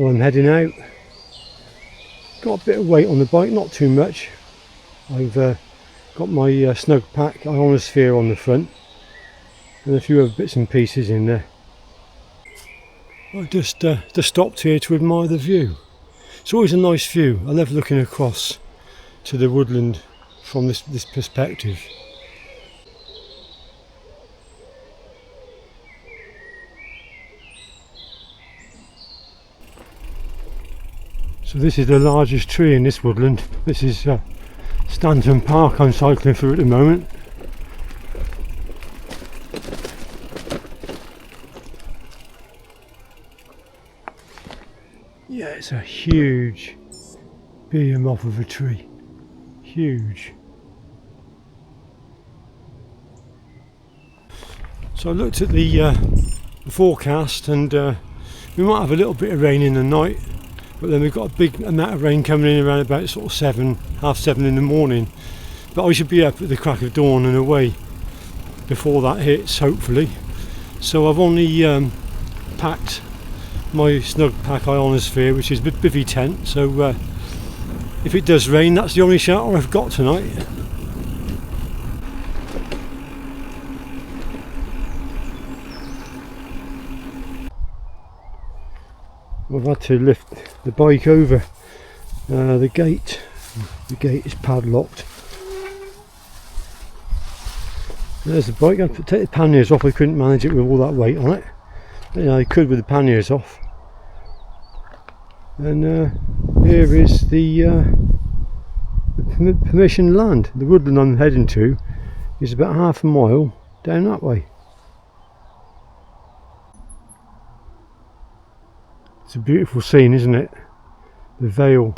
Well, I'm heading out. Got a bit of weight on the bike, not too much. I've got my snug pack ionosphere on the front and a few other bits and pieces in there. I just stopped here to admire the view. It's always a nice view. I love looking across to the woodland from this perspective. So this is the largest tree in this woodland. This is Stanton Park I'm cycling through at the moment. Yeah, it's a huge behemoth of a tree. Huge. So I looked at the forecast, and we might have a little bit of rain in the night, but then we've got a big amount of rain coming in around about sort of half seven in the morning. But I should be up at the crack of dawn and away before that hits, hopefully. So I've only packed my snug pack ionosphere, which is a bivvy tent, so if it does rain, that's the only shelter I've got tonight. I've had to lift the bike over the gate. The gate is padlocked. There's the bike. I take the panniers off. I couldn't manage it with all that weight on it. But, yeah, I could with the panniers off. And here is the permission land. The woodland I'm heading to is about half a mile down that way. It's a beautiful scene, isn't it? The vale.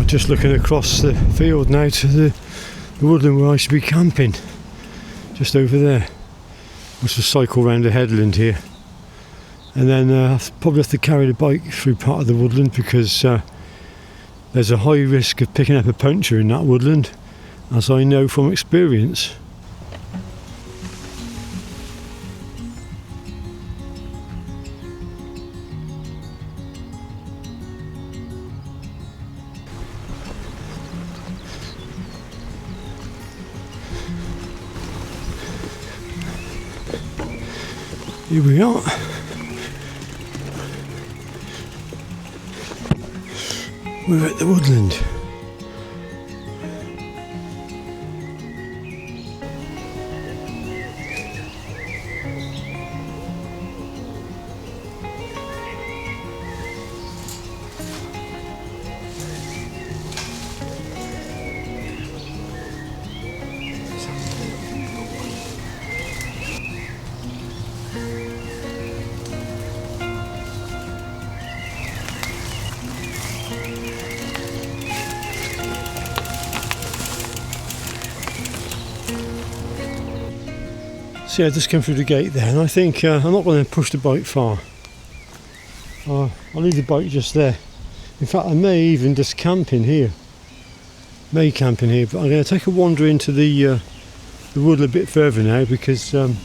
Just looking across the field now to the woodland where I should be camping, just over there. I should cycle around the headland here, and then I'll probably have to carry the bike through part of the woodland because there's a high risk of picking up a puncture in that woodland, as I know from experience. Here we are. We're at the woodland. So yeah, I just came through the gate there, and I think I'm not going to push the bike far. I'll leave the bike just there. In fact, I may even just camp in here. But I'm going to take a wander into the wood a bit further now, because the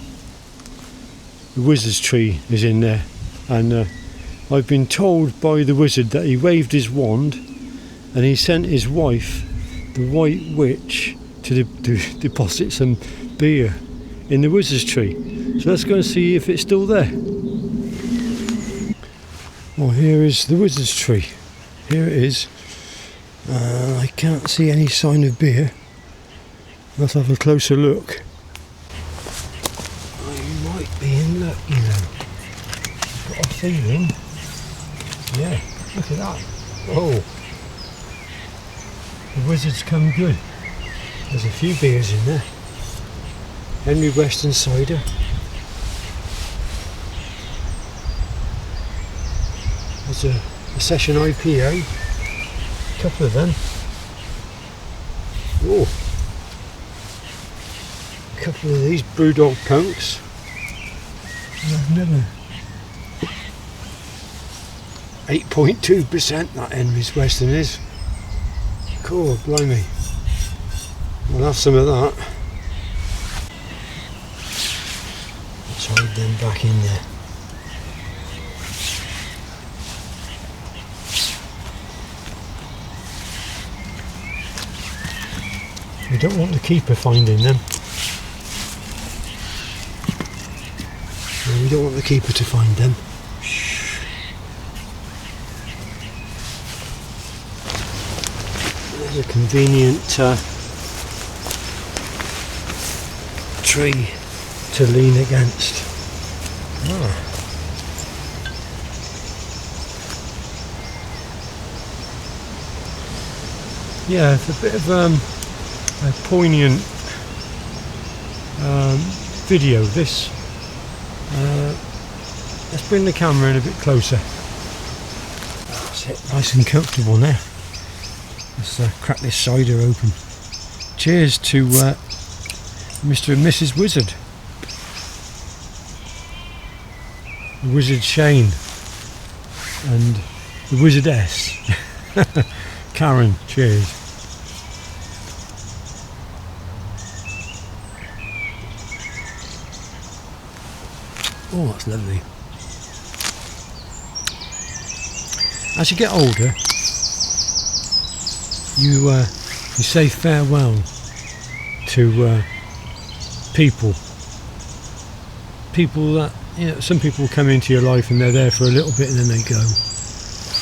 wizard's tree is in there, and I've been told by the wizard that he waved his wand and he sent his wife, the White Witch, to deposit some beer in the wizard's tree. So let's go and see if it's still there. Well, here is the wizard's tree. Here it is. I can't see any sign of beer. Let's have a closer look. I might be in luck, you know. Got a feeling. Yeah, look at that. Oh, the wizard's come good. There's a few beers in there. Henry Weston cider. There's a session IPA, a couple of them. Oh, a couple of these Brewdog Punks. And I've never. 8.2% that Henry's Western is. Cool, blimey. We'll have some of that. Let's hide them back in there. We don't want the keeper finding them. No, we don't want the keeper to find them. There's a convenient tree to lean against. Yeah, it's a bit of a poignant video this. Let's bring the camera in a bit closer. That's it, nice and comfortable now. Let's crack this cider open. Cheers to Mr. and Mrs. Wizard. The Wizard Shane and the Wizardess. Karen, cheers. Oh, that's lovely. As you get older, you say farewell to people that, you know, some people come into your life and they're there for a little bit and then they go,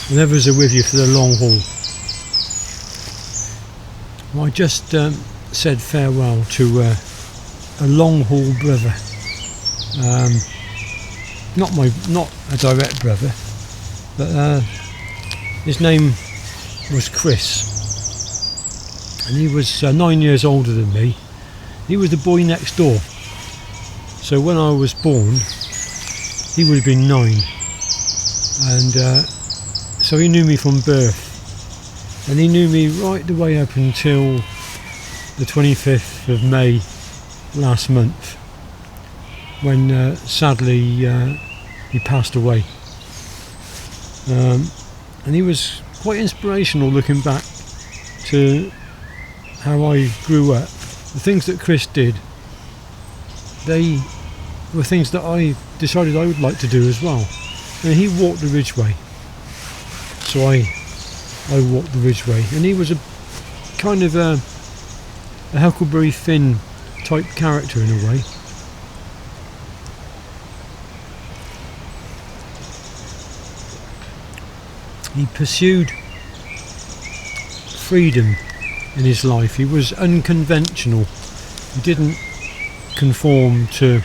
and others are with you for the long haul. Well, I just said farewell to a long haul brother, not a direct brother, but his name was Chris. And he was 9 years older than me. He was the boy next door. So when I was born, he would have been 9. And so he knew me from birth. And he knew me right the way up until the 25th of May last month, when sadly he passed away. And he was quite inspirational looking back to how I grew up. The things that Chris did, they were things that I decided I would like to do as well. And he walked the Ridgeway, so I walked the Ridgeway, and he was a kind of a Huckleberry Finn type character in a way. He pursued freedom in his life. He was unconventional. He didn't conform to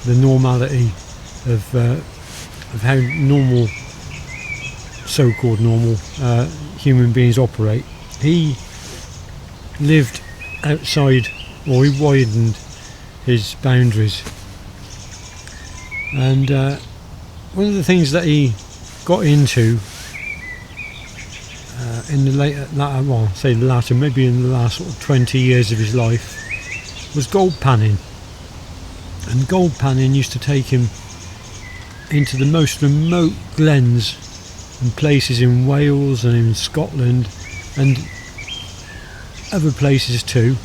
the normality of how normal, so-called normal human beings operate. He lived outside, or he widened his boundaries. And one of the things that he got into in the maybe in the last sort of 20 years of his life, was gold panning. And gold panning used to take him into the most remote glens and places in Wales and in Scotland and other places too.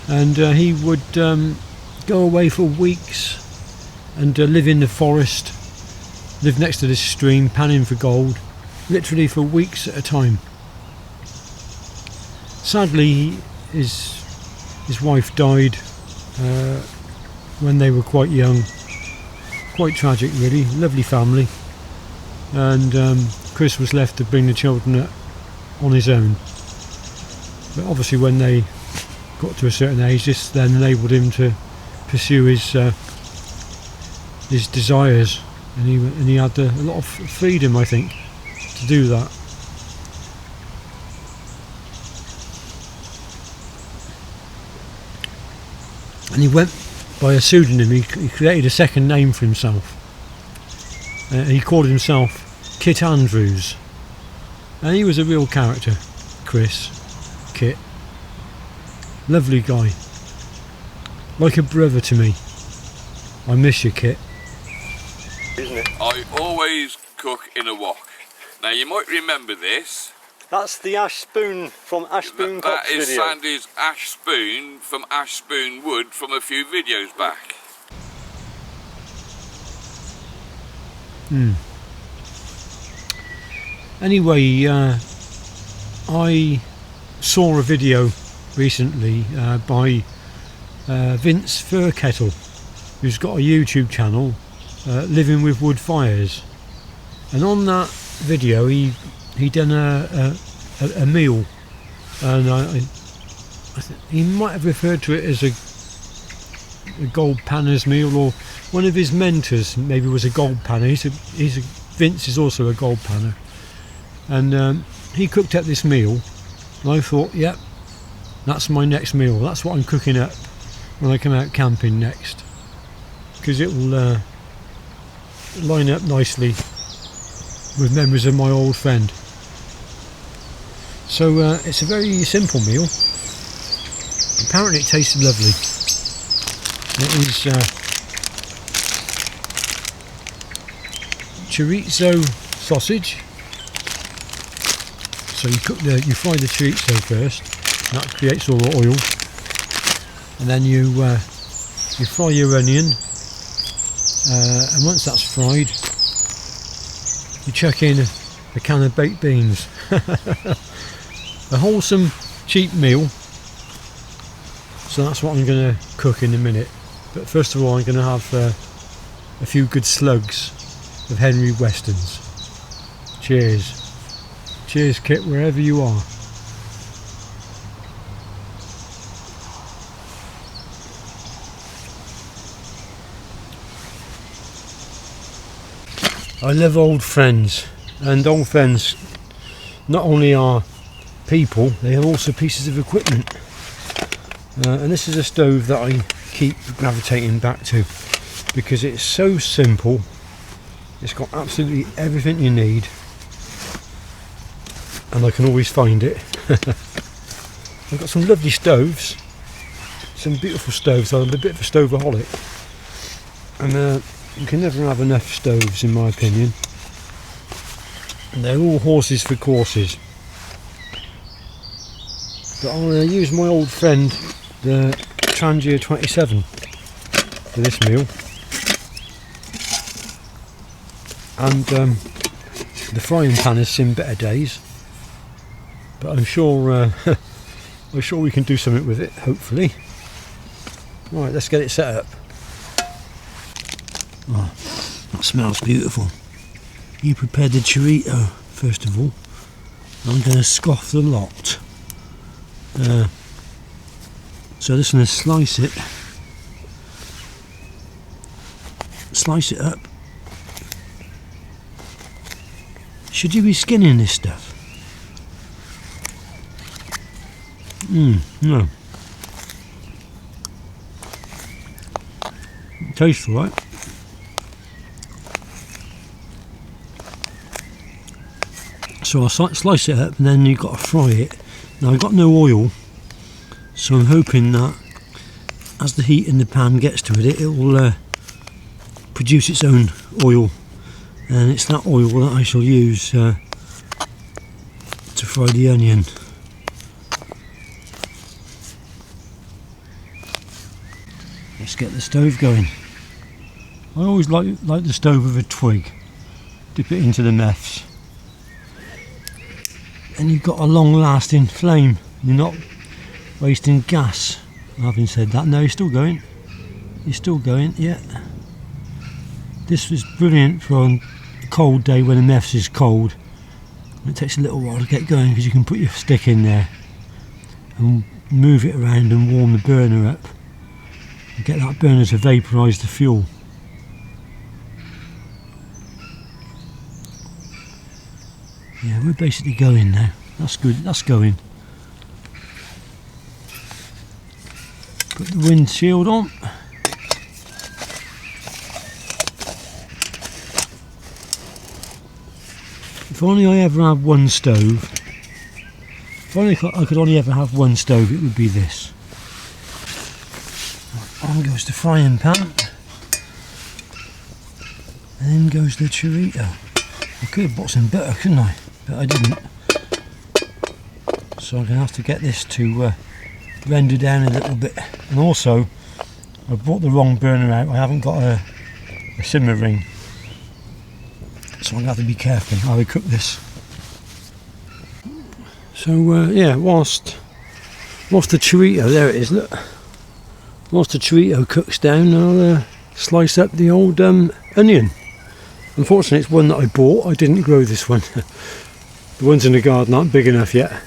And he would go away for weeks and live in the forest, live next to this stream, panning for gold, literally for weeks at a time. Sadly, his wife died when they were quite young. Quite tragic, really. Lovely family. And Chris was left to bring the children up on his own. But obviously when they got to a certain age, this then enabled him to pursue his desires, and he had a lot of freedom, I think, to do that. And he went by a pseudonym. He created a second name for himself. He called himself Kit Andrews, and he was a real character. Kit, lovely guy, like a brother to me. I miss you, Kit. Isn't it? I always cook in a wok. Now you might remember this. That's the ash spoon from Ash Spoon Cox video. That is Sandy's ash spoon from Ash Spoon Wood from a few videos back. Anyway, I saw a video recently by Vince Furkettle, who's got a YouTube channel, Living with Wood Fires, and on that video he done a meal, and I he might have referred to it as a gold panner's meal, or one of his mentors maybe was a gold panner. Vince is also a gold panner, and he cooked up this meal, and I thought, yep, that's my next meal. That's what I'm cooking up when I come out camping next, because it will line up nicely with memories of my old friend. So it's a very simple meal. Apparently it tasted lovely. It is chorizo sausage. So you fry the chorizo first, and that creates all the oil, and then you fry your onion, and once that's fried, you chuck in a can of baked beans. A wholesome, cheap meal. So that's what I'm going to cook in a minute. But first of all, I'm going to have a few good slugs of Henry Westons. Cheers. Cheers, Kit, wherever you are. I love old friends, and old friends not only are people, they are also pieces of equipment. And this is a stove that I keep gravitating back to because it's so simple. It's got absolutely everything you need, and I can always find it. I've got some lovely stoves, some beautiful stoves. I'm a bit of a stoveaholic, and you can never have enough stoves, in my opinion. And they're all horses for courses. But I'll use my old friend, the Trangia 27, for this meal. And the frying pan has seen better days, but I'm sure we can do something with it, hopefully. Right, let's get it set up. Oh, that smells beautiful. You prepared the chorizo first of all. I'm going to scoff the lot. So I'm just going to slice it up. Should you be skinning this stuff? No. It tastes alright. So I'll slice it up, and then you've got to fry it. Now I've got no oil, so I'm hoping that as the heat in the pan gets to it, it will produce its own oil, and it's that oil that I shall use to fry the onion. Let's get the stove going. I always like the stove with a twig. Dip it into the meths, and you've got a long-lasting flame. You're not wasting gas. Having said that, no, you're still going. You're still going, yeah. This was brilliant for a cold day when the meths is cold. It takes a little while to get going because you can put your stick in there and move it around and warm the burner up and get that burner to vaporise the fuel. Yeah, we're basically going now. That's good, that's going. Put the windshield on. If only I ever had one stove. If only I could only ever have one stove, it would be this. On goes the frying pan. And then goes the chorito. I could have bought some butter, couldn't I? But I didn't. So I'm going to have to get this to render down a little bit. And also, I brought the wrong burner out. I haven't got a simmer ring. So I'm going to have to be careful how I cook this. So yeah, whilst the chorito, there it is, look. Whilst the chorito cooks down, I'll slice up the old onion. Unfortunately, it's one that I bought. I didn't grow this one. The ones in the garden aren't big enough yet.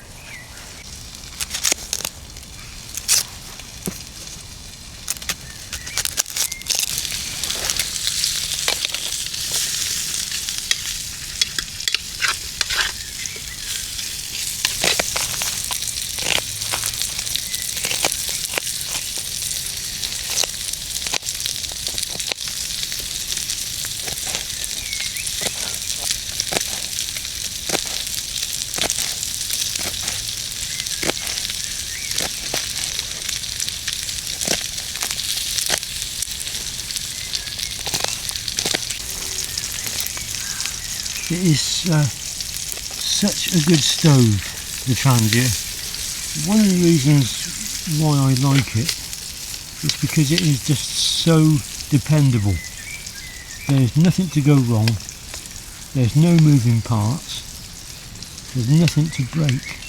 It is such a good stove, the Trangia. One of the reasons why I like it is because it is just so dependable. There's nothing to go wrong, there's no moving parts, there's nothing to break.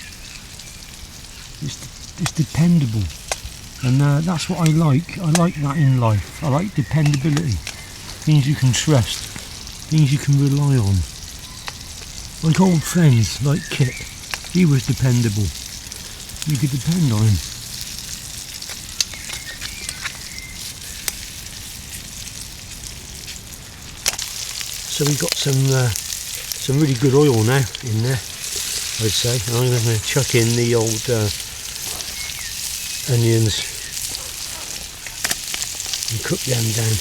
It's dependable, and that's what I like. I like that in life. I like dependability, things you can trust, things you can rely on. Like old friends, like Kit, he was dependable. You could depend on him. So we've got some really good oil now in there, I'd say. And I'm going to chuck in the old onions and cook them down.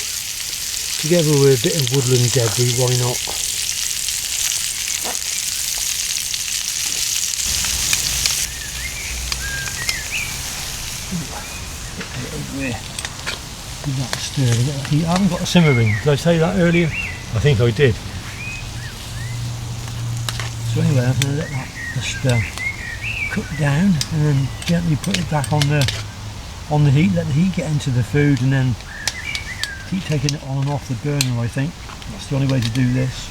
Together with a bit of woodland debris, why not? Give that a stir. I haven't got a simmer ring. Did I say that earlier? I think I did. So anyway, I'm going to let that just cook down, and then gently put it back on the heat. Let the heat get into the food, and then keep taking it on and off the burner. I think that's the only way to do this.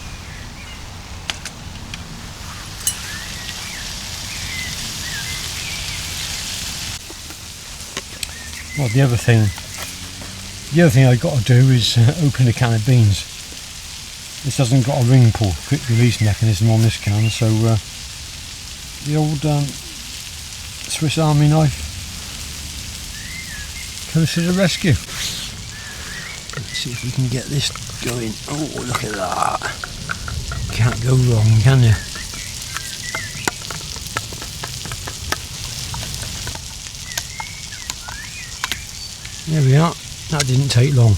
Well, the other thing I've got to do is open a can of beans. This hasn't got a ring pull, quick release mechanism on this can, so the old Swiss Army knife comes to the rescue. Let's see if we can get this going. Oh, look at that! Can't go wrong, can you? There we are. That didn't take long.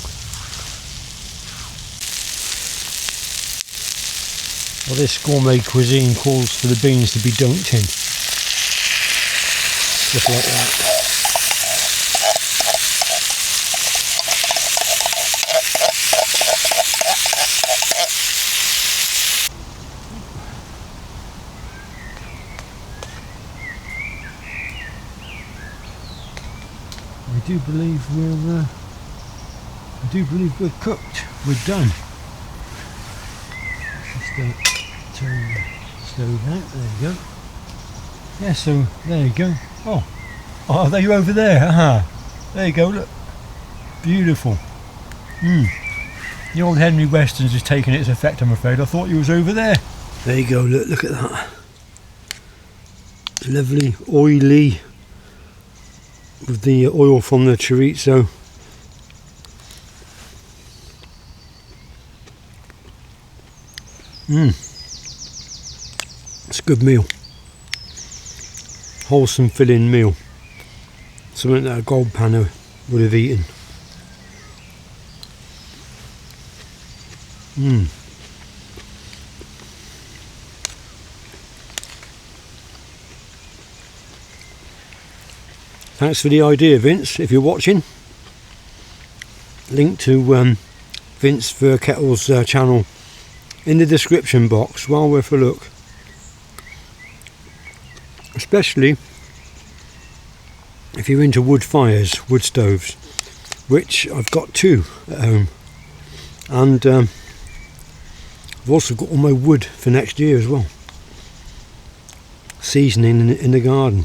Well, this gourmet cuisine calls for the beans to be dunked in. Just like that. I do believe we're cooked. We're done. Just turn the stove out. There you go. Yeah, so there you go. Oh, there you over there. Aha. There you go. Look, beautiful. The old Henry Weston's just taking its effect, I'm afraid. I thought you was over there. There you go. Look at that. Lovely, oily, with the oil from the chorizo. It's a good meal. Wholesome, filling meal. Something that a gold panner would have eaten. Thanks for the idea, Vince, if you're watching. Link to Vince Verkettle's channel in the description box. Well worth a look. Especially if you're into wood fires, wood stoves, which I've got 2 at home. And I've also got all my wood for next year as well. Seasoning in the garden.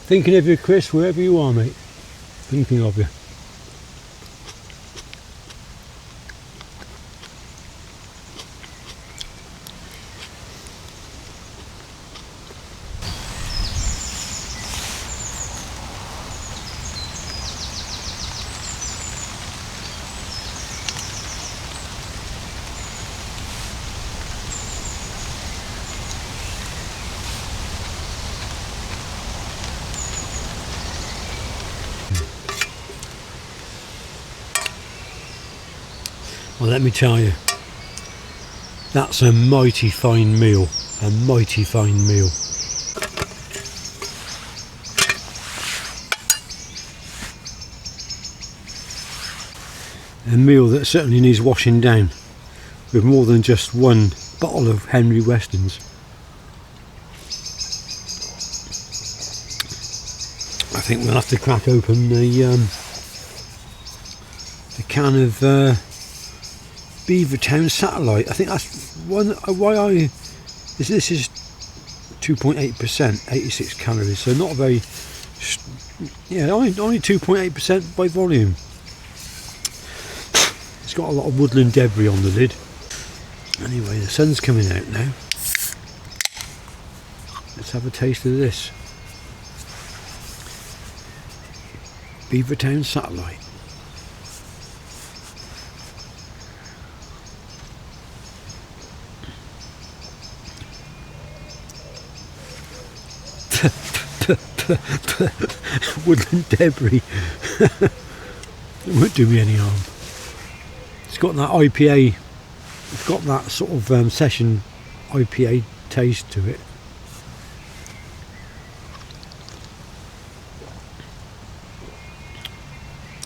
Thinking of you, Chris, wherever you are, mate. Thinking of you. Well, let me tell you, that's a mighty fine meal, a mighty fine meal. A meal that certainly needs washing down with more than just 1 bottle of Henry Westons. I think we'll have to crack open the can of Beavertown Satellite. I think that's one why I this is 2.8%, 86 calories, so not very, yeah, only 2.8% by volume. It's got a lot of woodland debris on the lid. Anyway, the sun's coming out now. Let's have a taste of this Beavertown Satellite. Woodland debris. It won't do me any harm. It's got that IPA, it's got that sort of session IPA taste to it.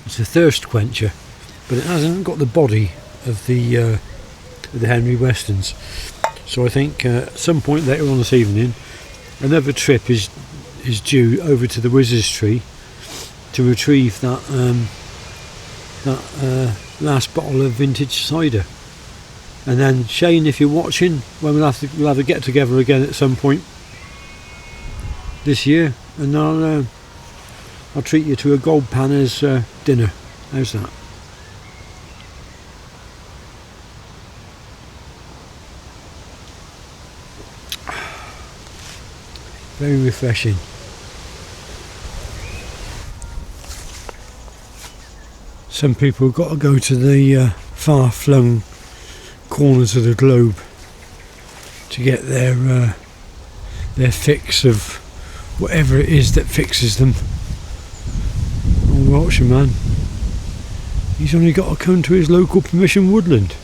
It's a thirst quencher, but it hasn't got the body of the Henry Westons. So I think at some point later on this evening, another trip is due over to the Wizard's Tree to retrieve that last bottle of vintage cider. And then Shane, if you're watching, well, we'll have to get together again at some point this year, and I'll treat you to a gold panner's dinner. How's that? Very refreshing. Some people have got to go to the far-flung corners of the globe to get their fix of whatever it is that fixes them. Oh, Wiltshire man, he's only got to come to his local permission woodland.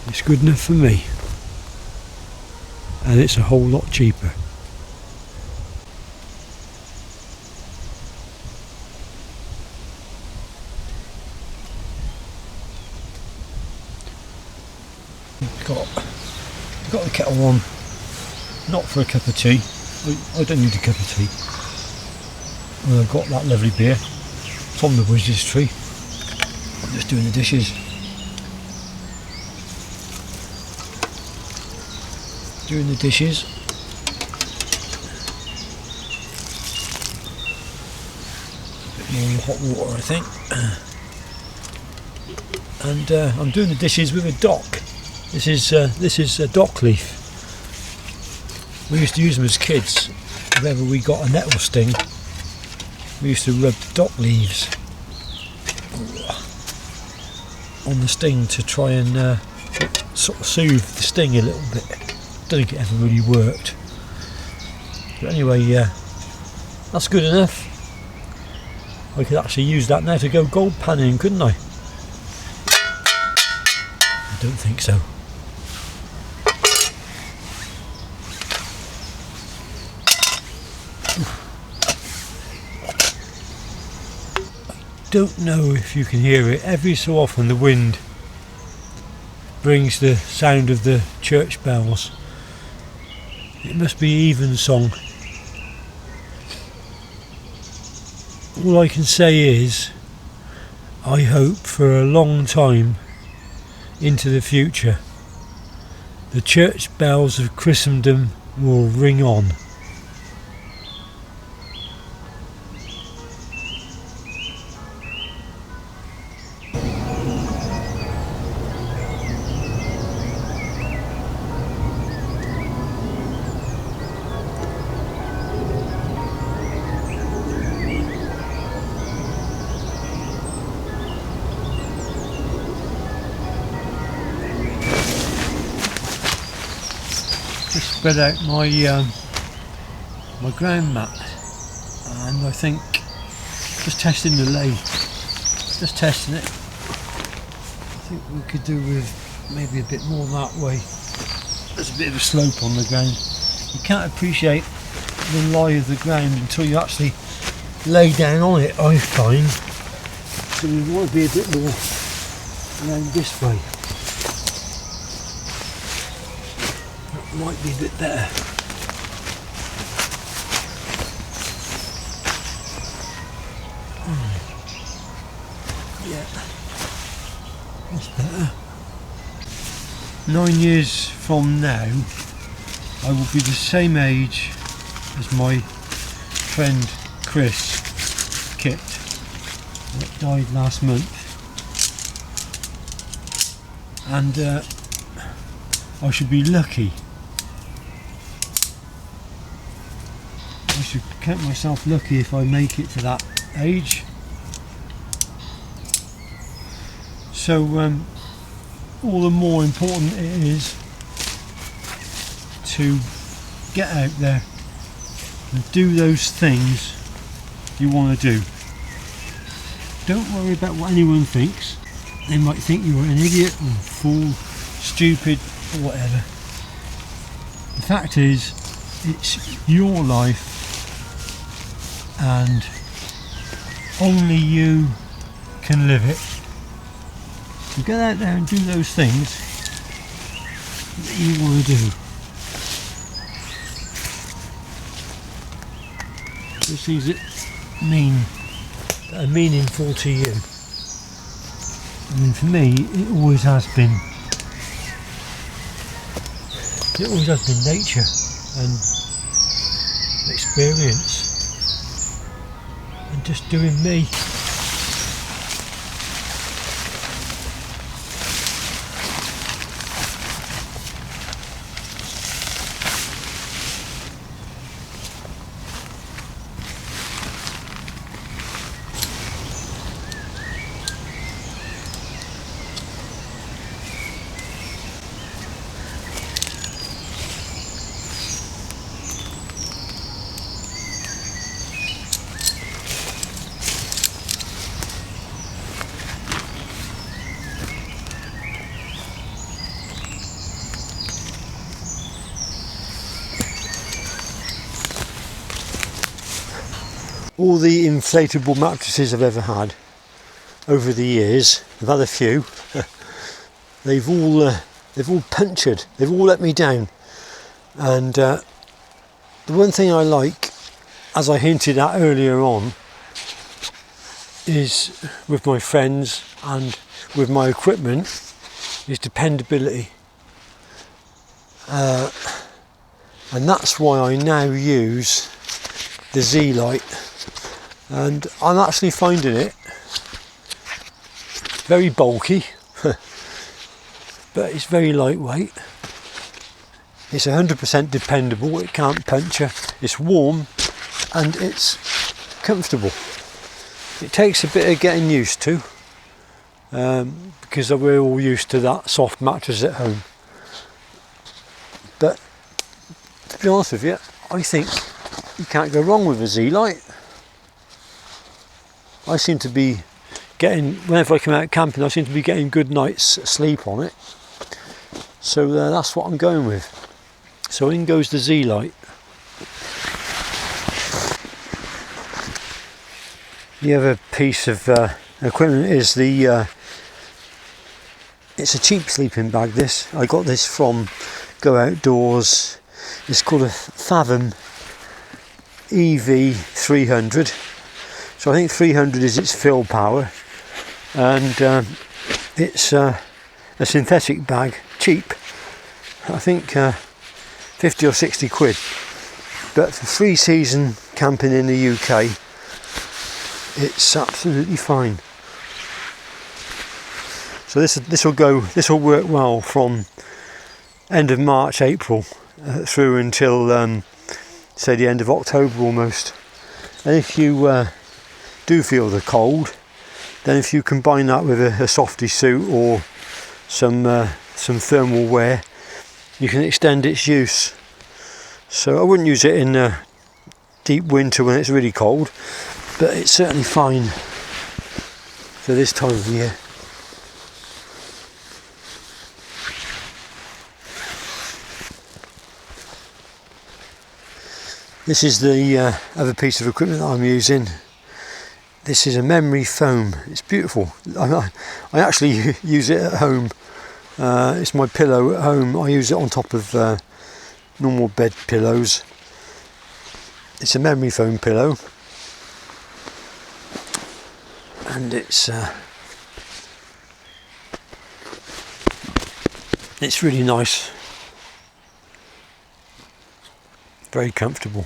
It's good enough for me, and it's a whole lot cheaper. Got the kettle on, not for a cup of tea. I don't need a cup of tea. Well, I've got that lovely beer from the Wizard's Tree. I'm just doing the dishes. Doing the dishes. A bit more hot water, I think. And I'm doing the dishes with a dock. This is a dock leaf. We used to use them as kids. Whenever we got a nettle sting, we used to rub dock leaves on the sting to try and sort of soothe the sting a little bit. Don't think it ever really worked. But anyway, that's good enough. I could actually use that now to go gold panning, couldn't I? I don't think so. don't know if you can hear it. Every so often the wind brings the sound of the church bells. It must be evensong. All I can say is, I hope for a long time into the future, the church bells of Christendom will ring on. Just spread out my ground mat, and I think just testing the lay, just testing it. I think we could do with maybe a bit more that way. There's a bit of a slope on the ground. You can't appreciate the lie of the ground until you actually lay down on it, I find. So we want to be a bit more around this way. That might be a bit better. Yeah, that's better. 9 years from now, I will be the same age as my friend Chris Kit, that died last month, and I should be lucky. I should count myself lucky if I make it to that age. So all the more important it is to get out there and do those things you want to do. Don't worry about what anyone thinks. They might think you're an idiot or fool, stupid or whatever. The fact is, it's your life and only you can live it. So get out there and do those things that you want to do. What does it mean that are meaningful to you? I mean, for me, it always has been. It always has been nature and experience and just doing me. All the inflatable mattresses I've ever had over the years, I've had a few, they've all punctured, they've all let me down. And the one thing I like, as I hinted at earlier on, is with my friends and with my equipment, is dependability. And that's why I now use the Z-Lite. And I'm actually finding it very bulky, but it's very lightweight. It's 100% dependable, it can't puncture, it's warm and it's comfortable. It takes a bit of getting used to, because we're all used to that soft mattress at home. But to be honest with you, I think you can't go wrong with a Z-Lite. I seem to be getting, whenever I come out camping, I seem to be getting good night's sleep on it. So that's what I'm going with. So in goes the Z-Lite. The other piece of equipment is the it's a cheap sleeping bag. This I got this from Go Outdoors. It's called a Fathom EV300. So I think 300 is its fill power, and it's a synthetic bag, cheap. I think 50 or 60 quid. But for free season camping in the UK, it's absolutely fine. So this will work well from end of March, April through until say the end of October almost. And if you do feel the cold, then if you combine that with a softy suit or some thermal wear, you can extend its use. So I wouldn't use it in deep winter when it's really cold, but it's certainly fine for this time of year. This is the other piece of equipment that I'm using. This is a memory foam. It's beautiful. I actually use it at home. It's my pillow at home. I use it on top of normal bed pillows. It's a memory foam pillow, and it's really nice, very comfortable.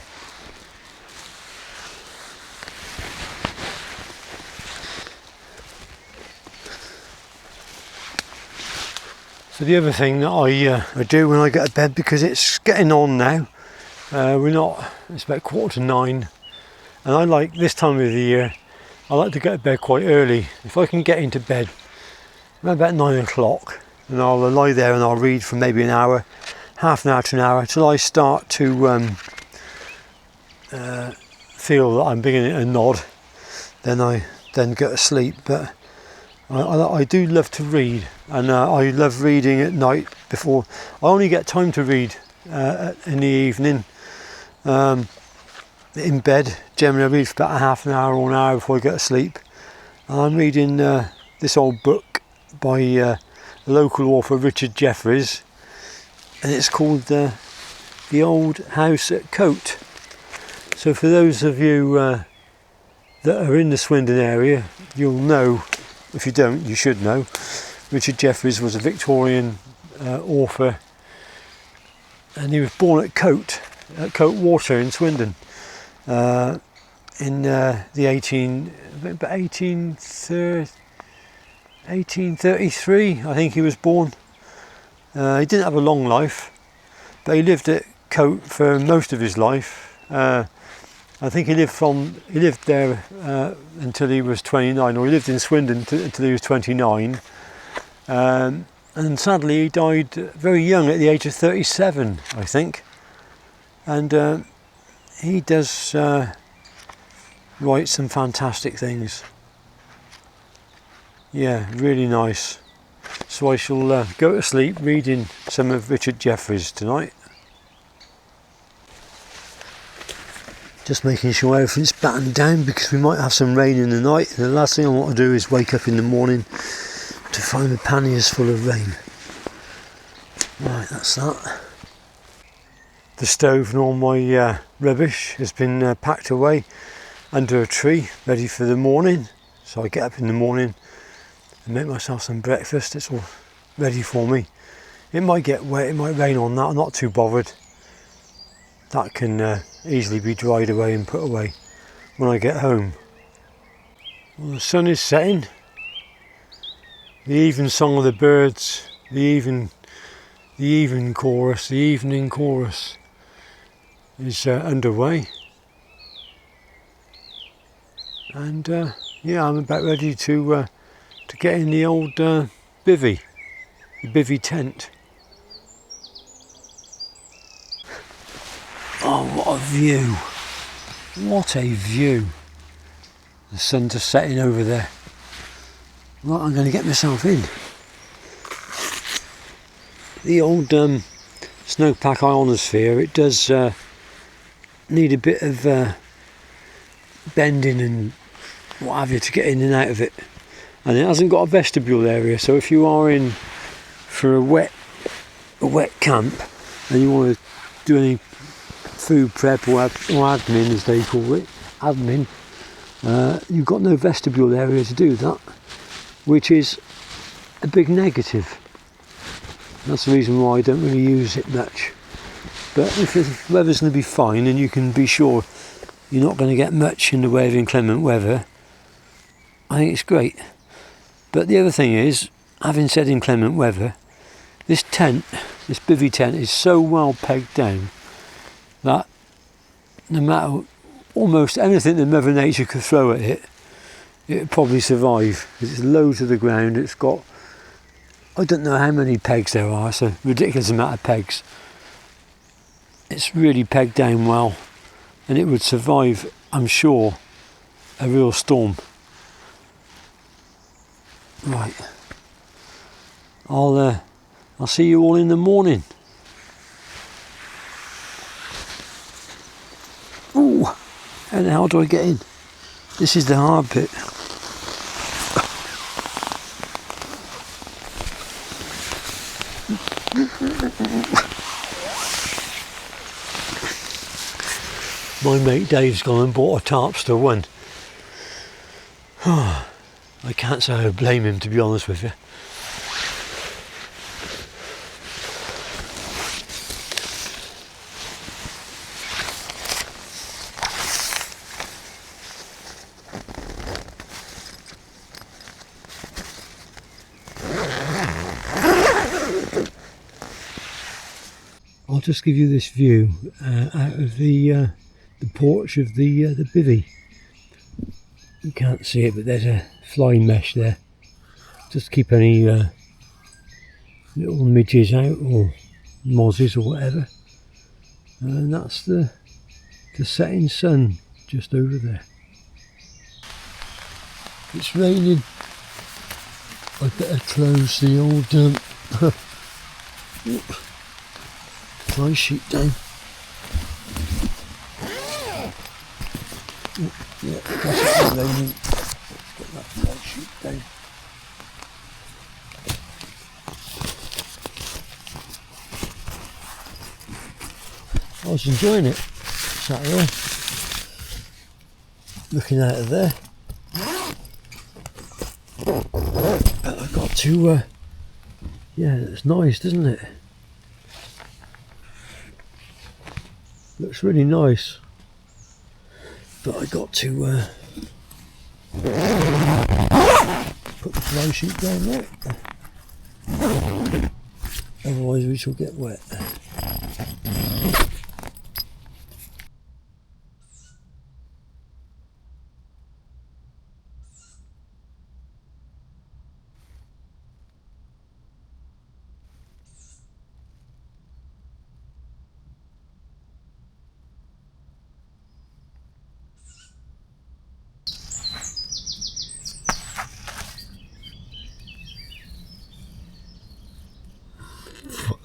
So the other thing that I do when I get to bed, because it's getting on now, it's about 9:15, and I like this time of the year, I like to get to bed quite early. If I can get into bed around about 9 o'clock, and I'll lie there and I'll read for maybe an hour, half an hour to an hour, till I start to feel that I'm beginning to nod, then I go to sleep. But I do love to read, and I love reading at night. Before I only get time to read in the evening. In bed, generally I read for about a half an hour or an hour before I go to sleep. And I'm reading this old book by the local author Richard Jefferies, and it's called The Old House at Cote. So for those of you that are in the Swindon area, you'll know. If you don't, you should know. Richard Jefferies was a Victorian author, and he was born at Cote Water in Swindon in the 1833, I think he was born. He didn't have a long life, but he lived at Cote for most of his life. I think he lived there until he was 29, or he lived in Swindon until he was 29. And sadly he died very young, at the age of 37, I think. And he does write some fantastic things. Yeah, really nice. So I shall go to sleep reading some of Richard Jefferies tonight. Just making sure everything's battened down, because we might have some rain in the night. And the last thing I want to do is wake up in the morning to find the panniers full of rain. Right, that's that. The stove and all my rubbish has been packed away under a tree, ready for the morning. So I get up in the morning and make myself some breakfast. It's all ready for me. It might get wet, it might rain on that, I'm not too bothered. That can easily be dried away and put away when I get home. Well, the sun is setting. The even song of the birds, the evening chorus is underway. And yeah, I'm about ready to get in the old bivvy, the bivvy tent. Oh, what a view! What a view! The sun just setting over there. Right, I'm going to get myself in. The old snowpack ionosphere, it does need a bit of bending and what have you to get in and out of it. And it hasn't got a vestibule area, so if you are in for a wet camp and you want to do any food prep or admin, as they call it, you've got no vestibule area to do that, which is a big negative. That's the reason why I don't really use it much. But if the weather's going to be fine and you can be sure you're not going to get much in the way of inclement weather, I think it's great. But the other thing is, having said inclement weather, this bivvy tent is so well pegged down that no matter almost anything that Mother Nature could throw at it, it would probably survive. It's low to the ground, it's got, I don't know how many pegs there are, it's a ridiculous amount of pegs. It's really pegged down well, and it would survive, I'm sure, a real storm. Right, I'll see you all in the morning. Ooh, how the hell do I get in? This is the hard bit. My mate Dave's gone and bought a Tarpster one. I can't say I blame him, to be honest with you. I'll just give you this view out of the porch of the bivvy. You can't see it, but there's a fly mesh there, just to keep any little midges out or mozzies or whatever. And that's the setting sun just over there. It's raining. I better close the old fly sheet down. Yeah, that's raining. Let's get that fly sheet down. I was enjoying it. Sat there, looking out of there. But I got to, yeah, it's nice, doesn't it? Looks really nice. But I got to put the fly sheet down there. Otherwise we shall get wet.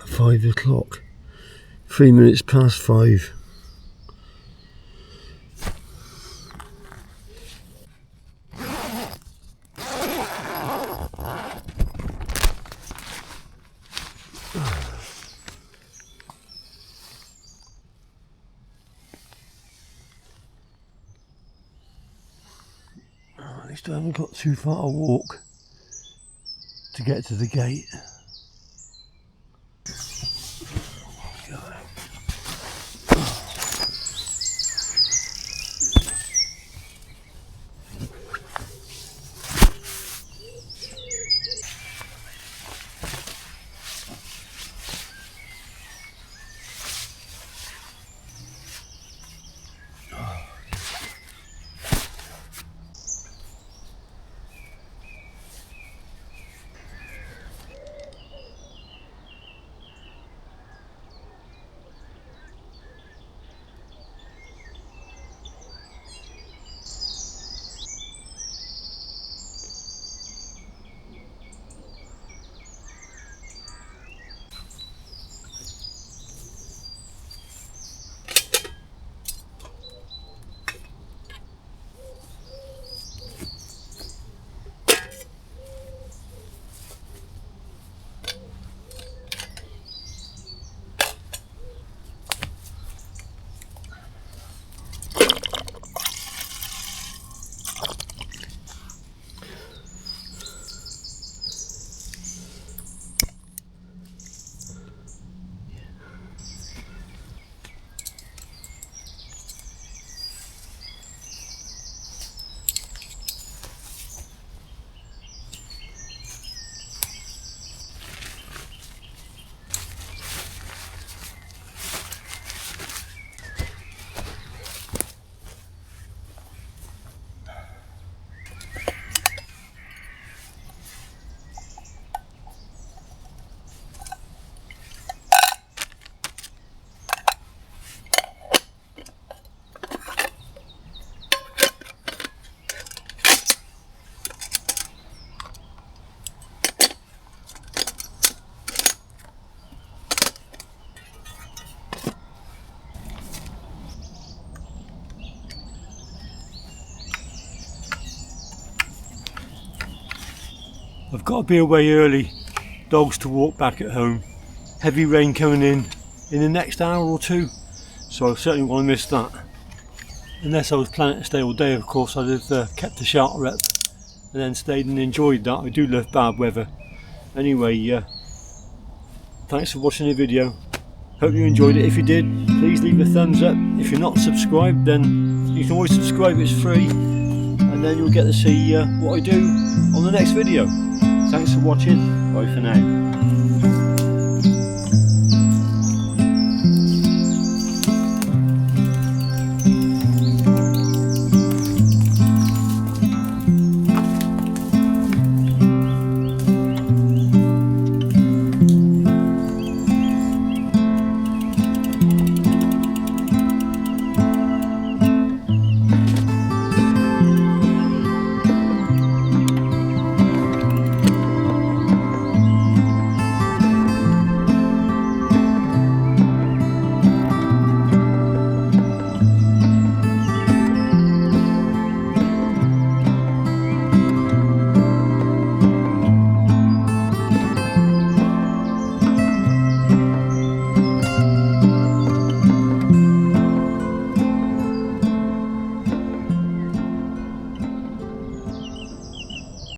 Five o'clock. 3 minutes past 5. At least I haven't got too far to walk to get to the gate. I've got to be away early, dogs to walk back at home. Heavy rain coming in the next hour or two, so I certainly want to miss that. Unless I was planning to stay all day, of course, I'd have kept the shelter up and then stayed and enjoyed that. I do love bad weather. Anyway, thanks for watching the video. Hope you enjoyed it. If you did, please leave a thumbs up. If you're not subscribed, then you can always subscribe, it's free, and then you'll get to see what I do on the next video. Thanks for watching, bye for now.